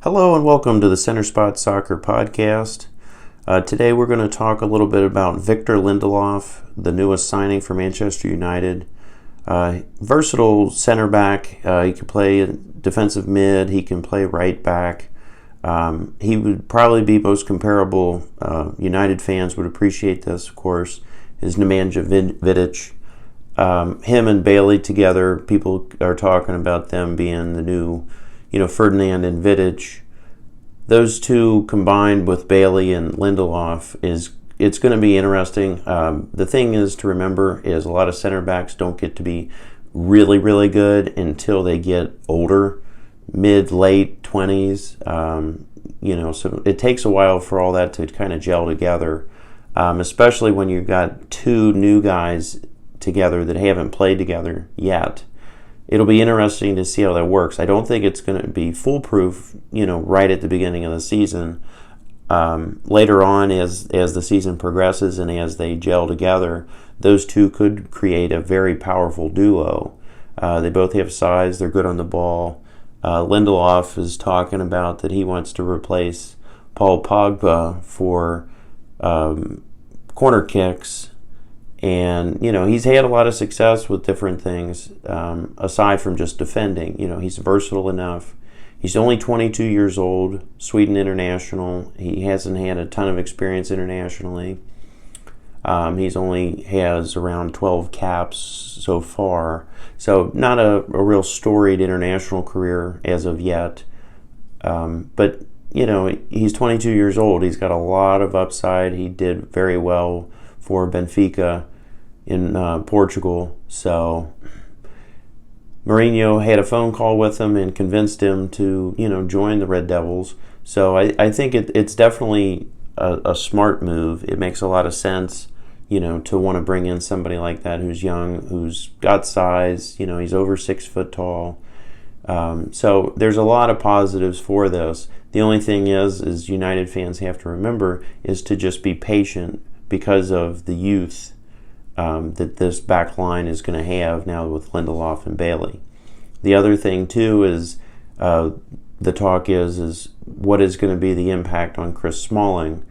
Hello and welcome to the Center Spot Soccer Podcast. Today we're going to talk a little bit about Victor Lindelöf, the newest signing for Manchester United. Versatile center back. He can play defensive mid. He can play right back. He would probably be most comparable. United fans would appreciate this, of course, is Nemanja Vidic. Him and Bailey together, people are talking about them being the new, Ferdinand and Vidic. Those two combined with Bailey and Lindelöf it's going to be interesting. The thing is to remember is a lot of center backs don't get to be really, really good until they get older, late 20s. So it takes a while for all that to kind of gel together, especially when you've got two new guys together that haven't played together yet. It'll be interesting to see how that works. I don't think it's going to be foolproof, right at the beginning of the season. Later on, as the season progresses and as they gel together, those two could create a very powerful duo. They both have size. They're good on the ball. Lindelöf is talking about that he wants to replace Paul Pogba for corner kicks. And, he's had a lot of success with different things, aside from just defending. He's versatile enough. He's only 22 years old, Sweden international. He hasn't had a ton of experience internationally. He's only has around 12 caps so far. So not a real storied international career as of yet. But, he's 22 years old. He's got a lot of upside. He did very well for Benfica in Portugal. So Mourinho had a phone call with him and convinced him to, join the Red Devils. So I think it's definitely a smart move. It makes a lot of sense, to want to bring in somebody like that who's young, who's got size. He's over 6 foot tall. So there's a lot of positives for this. The only thing is United fans have to remember is to just be patient because of the youth that this back line is going to have now with Lindelöf and Bailey. The other thing, too, is the talk is what is going to be the impact on Chris Smalling.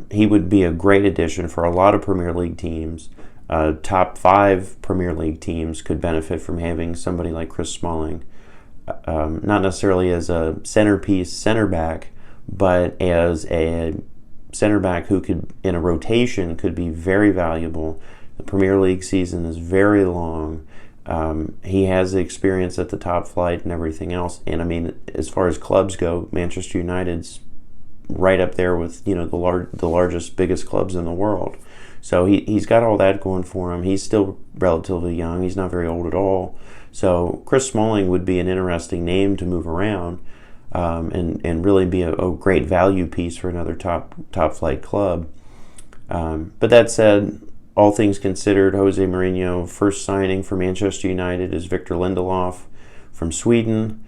He would be a great addition for a lot of Premier League teams. Top 5 Premier League teams could benefit from having somebody like Chris Smalling. Not necessarily as a centerpiece center back, but as a center back who could, in a rotation, could be very valuable. The Premier League season is very long. He has the experience at the top flight and everything else. And as far as clubs go, Manchester United's right up there with the largest, biggest clubs in the world. So he's got all that going for him. He's still relatively young. He's not very old at all. So Chris Smalling would be an interesting name to move around. And really be a great value piece for another top flight club. But that said, all things considered, Jose Mourinho first signing for Manchester United is Victor Lindelöf from Sweden,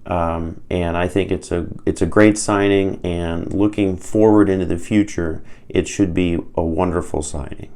and I think it's a great signing. And looking forward into the future, it should be a wonderful signing.